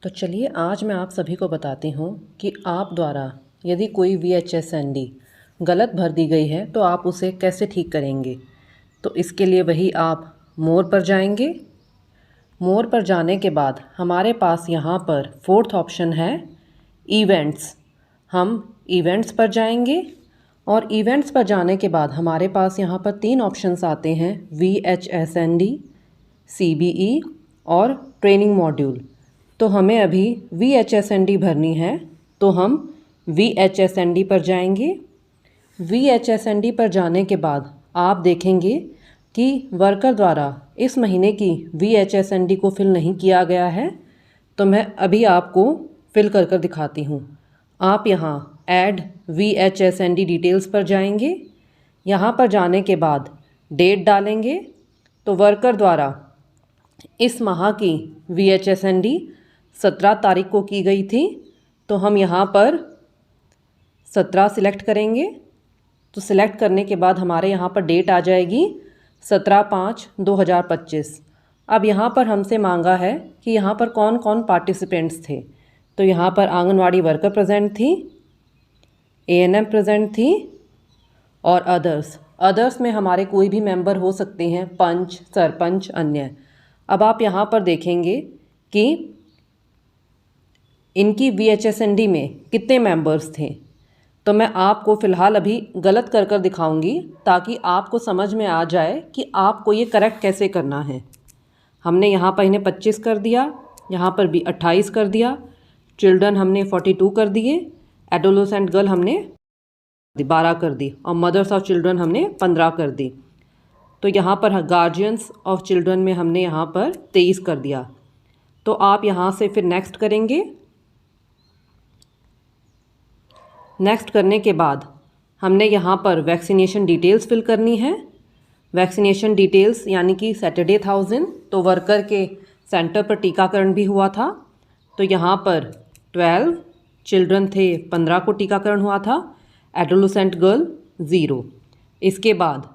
तो चलिए आज मैं आप सभी को बताती हूँ कि आप द्वारा यदि कोई VHSND गलत भर दी गई है तो आप उसे कैसे ठीक करेंगे। तो इसके लिए वही आप मोर पर जाएंगे। मोर पर जाने के बाद हमारे पास यहाँ पर फोर्थ ऑप्शन है इवेंट्स। हम इवेंट्स पर जाएंगे और इवेंट्स पर जाने के बाद हमारे पास यहाँ पर 3 ऑप्शंस आते हैं VHSND, CBE और ट्रेनिंग मॉड्यूल। तो हमें अभी VHSND भरनी है तो हम VHSND पर जाएंगे। VHSND पर जाने के बाद आप देखेंगे कि वर्कर द्वारा इस महीने की VHSND को फिल नहीं किया गया है। तो मैं अभी आपको फिल कर दिखाती हूँ। आप यहाँ ऐड VHSND डिटेल्स पर जाएंगे। यहाँ पर जाने के बाद डेट डालेंगे। तो वर्कर द्वारा इस माह की VHSND 17 तारीख को की गई थी। तो हम यहाँ पर 17 सिलेक्ट करेंगे। तो सिलेक्ट करने के बाद हमारे यहाँ पर डेट आ जाएगी 17/5/2025। अब यहाँ पर हमसे मांगा है कि यहाँ पर कौन कौन पार्टिसिपेंट्स थे। तो यहाँ पर आंगनवाड़ी वर्कर प्रेजेंट थी, ANM प्रेजेंट थी और अदर्स में हमारे कोई भी मेंबर हो सकते हैं, पंच, सरपंच, अन्य। अब आप यहाँ पर देखेंगे कि इनकी VHSND में कितने मेंबर्स थे। तो मैं आपको फ़िलहाल अभी गलत कर दिखाऊंगी ताकि आपको समझ में आ जाए कि आपको ये करेक्ट कैसे करना है। हमने यहाँ पर इन्हें 25 कर दिया, यहाँ पर भी 28 कर दिया, चिल्ड्रन हमने 42 कर दिए, एडोलेसेंट गर्ल हमने 12 कर दी और मदर्स ऑफ चिल्ड्रन हमने 15 कर दी। तो यहाँ पर गार्जियंस ऑफ चिल्ड्रन में हमने यहाँ पर 23 कर दिया। तो आप यहाँ से फिर नेक्स्ट करेंगे। नेक्स्ट करने के बाद हमने यहाँ पर वैक्सीनेशन डिटेल्स फिल करनी है। वैक्सीनेशन डिटेल्स यानी कि सैटरडे 1000 तो वर्कर के सेंटर पर टीकाकरण भी हुआ था। तो यहाँ पर 12 चिल्ड्रन थे, 15 को टीकाकरण हुआ था, एडोलेसेंट गर्ल 0। इसके बाद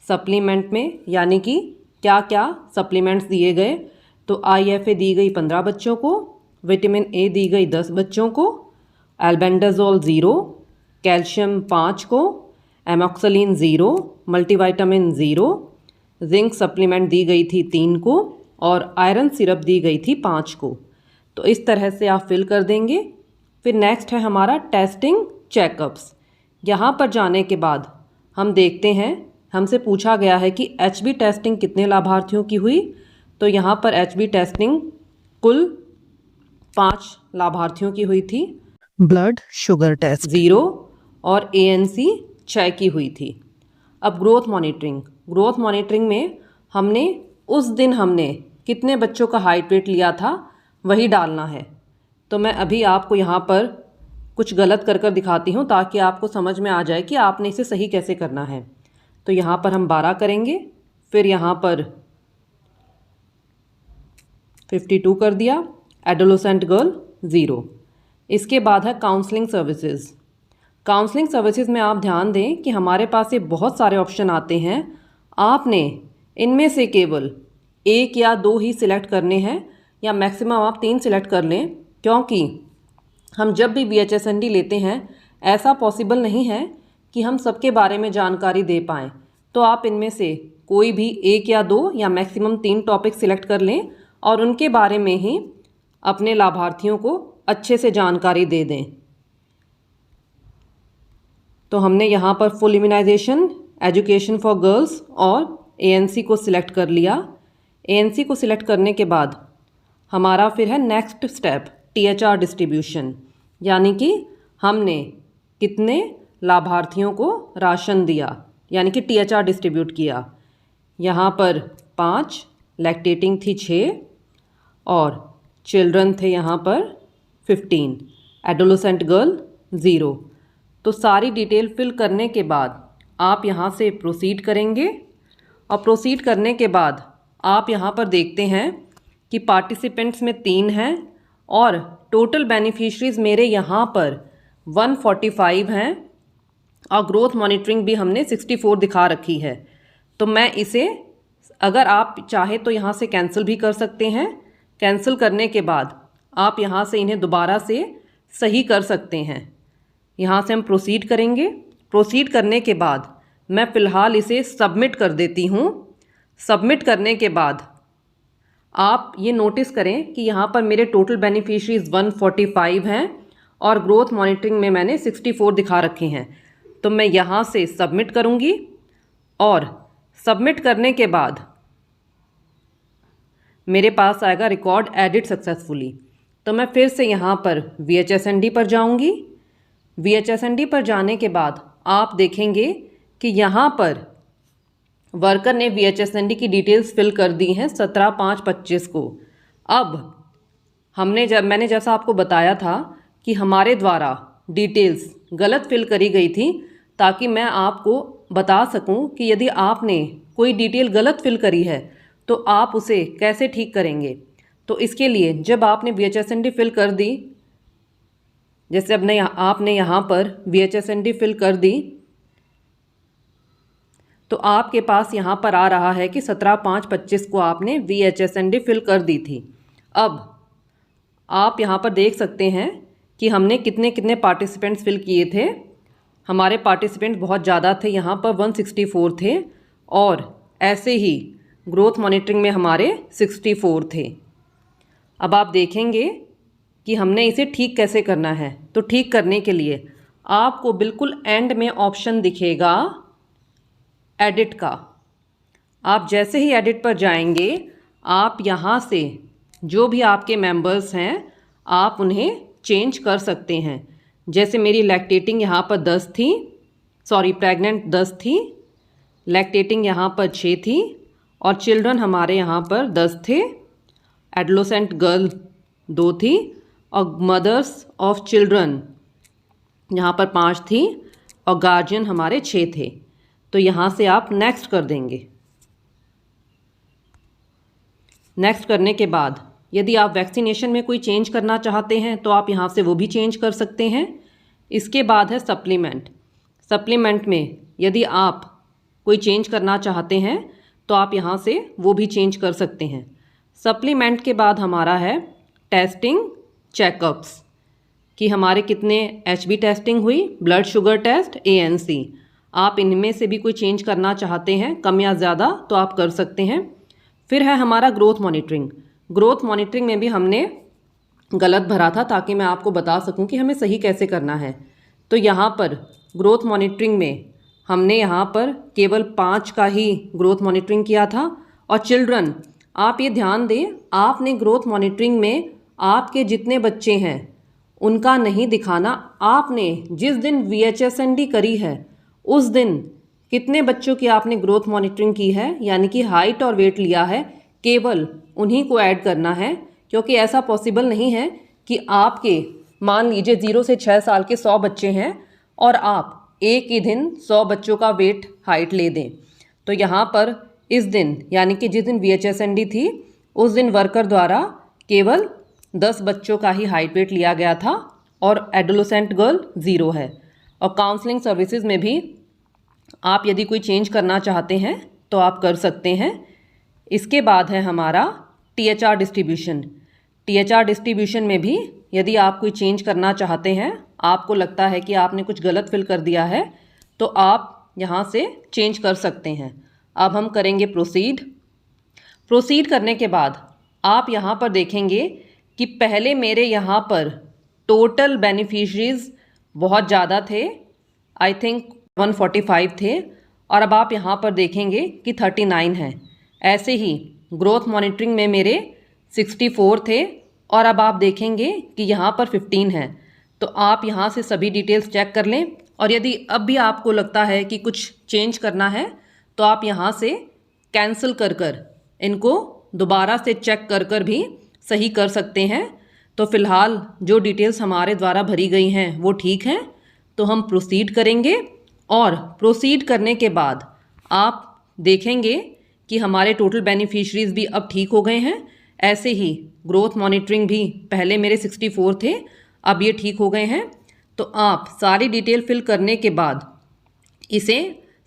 सप्लीमेंट में यानी कि क्या क्या सप्लीमेंट्स दिए गए। तो IFA दी गई 15 बच्चों को, विटामिन A दी गई 10 बच्चों को, एल्बेंडाजोल 0, कैल्शियम 5 को, एमॉक्सलिन 0, मल्टीविटामिन 0, जिंक सप्लीमेंट दी गई थी 3 को और आयरन सिरप दी गई थी 5 को। तो इस तरह से आप फिल कर देंगे। फिर नेक्स्ट है हमारा टेस्टिंग चेकअप्स। यहाँ पर जाने के बाद हम देखते हैं, हमसे पूछा गया है कि HB टेस्टिंग कितने लाभार्थियों की हुई। तो यहाँ पर HB टेस्टिंग कुल 5 लाभार्थियों की हुई थी। ब्लड शुगर टेस्ट 0 और ANC 6 की हुई थी। अब ग्रोथ मॉनिटरिंग में हमने उस दिन कितने बच्चों का हाइट वेट लिया था वही डालना है। तो मैं अभी आपको यहाँ पर कुछ गलत कर दिखाती हूँ ताकि आपको समझ में आ जाए कि आपने इसे सही कैसे करना है। तो यहाँ पर हम 12 करेंगे, फिर यहाँ पर 52 कर दिया, एडोलेसेंट गर्ल 0। इसके बाद है काउंसलिंग सर्विसेज में आप ध्यान दें कि हमारे पास ये बहुत सारे ऑप्शन आते हैं। आपने इनमें से केवल 1 या 2 ही सिलेक्ट करने हैं या मैक्सिमम आप 3 सिलेक्ट कर लें, क्योंकि हम जब भी VHSND लेते हैं ऐसा पॉसिबल नहीं है कि हम सबके बारे में जानकारी दे पाएँ। तो आप इनमें से कोई भी 1 या 2 या मैक्सिमम 3 टॉपिक सिलेक्ट कर लें और उनके बारे में ही अपने लाभार्थियों को अच्छे से जानकारी दे दें। तो हमने यहाँ पर full immunisation, education for girls और ANC को सिलेक्ट कर लिया। ANC को सिलेक्ट करने के बाद हमारा फिर है नेक्स्ट स्टेप THR डिस्ट्रीब्यूशन, यानी कि हमने कितने लाभार्थियों को राशन दिया यानी कि THR डिस्ट्रीब्यूट किया। यहाँ पर 5, लैक्टेटिंग थी 6 और चिल्ड्रन थे यहाँ पर 15, एडोलेसेंट गर्ल 0। तो सारी डिटेल फिल करने के बाद आप यहाँ से प्रोसीड करेंगे और प्रोसीड करने के बाद आप यहाँ पर देखते हैं कि पार्टिसिपेंट्स में 3 हैं और टोटल बेनिफिशरीज मेरे यहाँ पर 145 हैं और ग्रोथ मॉनिटरिंग भी हमने 64 दिखा रखी है। तो मैं इसे अगर आप चाहे तो यहाँ से कैंसिल भी कर सकते हैं। कैंसिल करने के बाद आप यहाँ से इन्हें दोबारा से सही कर सकते हैं। यहाँ से हम प्रोसीड करेंगे। प्रोसीड करने के बाद मैं फ़िलहाल इसे सबमिट कर देती हूँ। सबमिट करने के बाद आप ये नोटिस करें कि यहाँ पर मेरे टोटल बेनिफिशरीज 145 हैं और ग्रोथ मॉनिटरिंग में मैंने 64 दिखा रखे हैं। तो मैं यहाँ से सबमिट करूँगी और सबमिट करने के बाद मेरे पास आएगा रिकॉर्ड एडिट सक्सेसफुली। तो मैं फिर से यहाँ पर VHSND पर जाऊँगी। VHSND पर जाने के बाद आप देखेंगे कि यहाँ पर वर्कर ने VHSND की डिटेल्स फिल कर दी हैं 17/5/25 को। अब मैंने जैसा आपको बताया था कि हमारे द्वारा डिटेल्स गलत फिल करी गई थी, ताकि मैं आपको बता सकूं कि यदि आपने कोई डिटेल गलत फिल करी है तो आप उसे कैसे ठीक करेंगे। तो इसके लिए जब आपने VHSND फिल कर दी, जैसे आपने यहाँ पर VHSND फिल कर दी, तो आपके पास यहाँ पर आ रहा है कि 17/5/25 को आपने VHSND फिल कर दी थी। अब आप यहाँ पर देख सकते हैं कि हमने कितने कितने पार्टिसिपेंट्स फिल किए थे। हमारे पार्टिसिपेंट्स बहुत ज़्यादा थे, यहाँ पर 164 थे और ऐसे ही ग्रोथ मॉनिटरिंग में हमारे 64 थे। अब आप देखेंगे कि हमने इसे ठीक कैसे करना है। तो ठीक करने के लिए आपको बिल्कुल एंड में ऑप्शन दिखेगा एडिट का। आप जैसे ही एडिट पर जाएंगे, आप यहाँ से जो भी आपके मेंबर्स हैं आप उन्हें चेंज कर सकते हैं। जैसे मेरी लैक्टेटिंग यहाँ पर 10 थी, प्रेग्नेंट 10 थी, लैक्टेटिंग यहाँ पर 6 थी और चिल्ड्रन हमारे यहाँ पर 10 थे, एडोलेसेंट गर्ल 2 थी और मदर्स ऑफ चिल्ड्रन यहाँ पर 5 थी और गार्जियन हमारे 6 थे। तो यहाँ से आप नेक्स्ट कर देंगे। नेक्स्ट करने के बाद यदि आप वैक्सीनेशन में कोई चेंज करना चाहते हैं तो आप यहाँ से वो भी चेंज कर सकते हैं। इसके बाद है सप्लीमेंट। सप्लीमेंट में यदि आप कोई चेंज करना चाहते हैं तो आप यहाँ से वो भी चेंज कर सकते हैं। सप्लीमेंट के बाद हमारा है टेस्टिंग चेकअप्स, कि हमारे कितने HB टेस्टिंग हुई, ब्लड शुगर टेस्ट, ANC। आप इनमें से भी कोई चेंज करना चाहते हैं कम या ज़्यादा तो आप कर सकते हैं। फिर है हमारा ग्रोथ मॉनिटरिंग। ग्रोथ मॉनिटरिंग में भी हमने गलत भरा था, ताकि मैं आपको बता सकूं कि हमें सही कैसे करना है। तो यहाँ पर ग्रोथ मॉनिटरिंग में हमने यहाँ पर केवल 5 का ही ग्रोथ मॉनिटरिंग किया था। और चिल्ड्रन, आप ये ध्यान दें, आपने ग्रोथ मॉनिटरिंग में आपके जितने बच्चे हैं उनका नहीं दिखाना। आपने जिस दिन VHSND करी है उस दिन कितने बच्चों की आपने ग्रोथ मॉनिटरिंग की है, यानी कि हाइट और वेट लिया है, केवल उन्हीं को ऐड करना है। क्योंकि ऐसा पॉसिबल नहीं है कि आपके मान लीजिए 0 से 6 साल के 100 बच्चे हैं और आप एक ही दिन 100 बच्चों का वेट हाइट ले दें। तो यहाँ पर इस दिन, यानी कि जिस दिन VHSND थी उस दिन वर्कर द्वारा केवल 10 बच्चों का ही हाइट वेट लिया गया था और एडोलेसेंट गर्ल 0 है। और काउंसलिंग सर्विसेज में भी आप यदि कोई चेंज करना चाहते हैं तो आप कर सकते हैं। इसके बाद है हमारा THR डिस्ट्रीब्यूशन। THR डिस्ट्रीब्यूशन में भी यदि आप कोई चेंज करना चाहते हैं, आपको लगता है कि आपने कुछ गलत फिल कर दिया है, तो आप यहाँ से चेंज कर सकते हैं। अब हम करेंगे प्रोसीड। प्रोसीड करने के बाद आप यहाँ पर देखेंगे कि पहले मेरे यहाँ पर टोटल बेनिफिशरीज बहुत ज़्यादा थे, आई थिंक 145 थे, और अब आप यहाँ पर देखेंगे कि 39 हैं। ऐसे ही ग्रोथ मॉनिटरिंग में मेरे 64 थे और अब आप देखेंगे कि यहाँ पर 15 हैं। तो आप यहाँ से सभी डिटेल्स चेक कर लें और यदि अब भी आपको लगता है कि कुछ चेंज करना है तो आप यहाँ से कैंसिल कर इनको दोबारा से चेक कर भी सही कर सकते हैं। तो फ़िलहाल जो डिटेल्स हमारे द्वारा भरी गई हैं वो ठीक हैं। तो हम प्रोसीड करेंगे और प्रोसीड करने के बाद आप देखेंगे कि हमारे टोटल बेनिफिशरीज भी अब ठीक हो गए हैं। ऐसे ही ग्रोथ मॉनिटरिंग भी पहले मेरे 64 थे, अब ये ठीक हो गए हैं। तो आप सारी डिटेल फिल करने के बाद इसे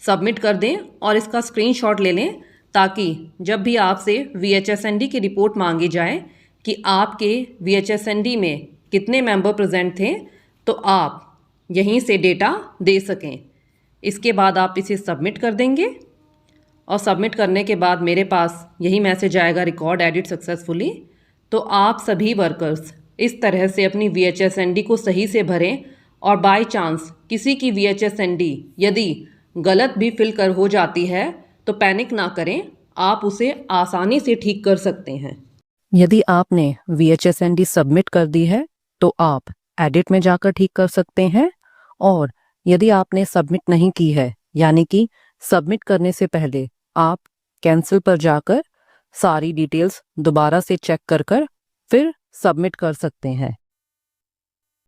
सबमिट कर दें और इसका स्क्रीनशॉट ले लें, ताकि जब भी आपसे VHSND की रिपोर्ट मांगी जाए कि आपके VHSND में कितने मेंबर प्रेजेंट थे, तो आप यहीं से डेटा दे सकें। इसके बाद आप इसे सबमिट कर देंगे और सबमिट करने के बाद मेरे पास यही मैसेज आएगा, रिकॉर्ड एडिट सक्सेसफुली। तो आप सभी वर्कर्स इस तरह से अपनी VHSND को सही से भरें और बाय चांस किसी की VHSND यदि गलत भी फिल कर हो जाती है तो पैनिक ना करें, आप उसे आसानी से ठीक कर सकते हैं। यदि आपने VHSND सबमिट कर दी है तो आप एडिट में जाकर ठीक कर सकते हैं, और यदि आपने सबमिट नहीं की है यानी कि सबमिट करने से पहले आप कैंसिल पर जाकर सारी डिटेल्स दोबारा से चेक कर फिर सबमिट कर सकते हैं।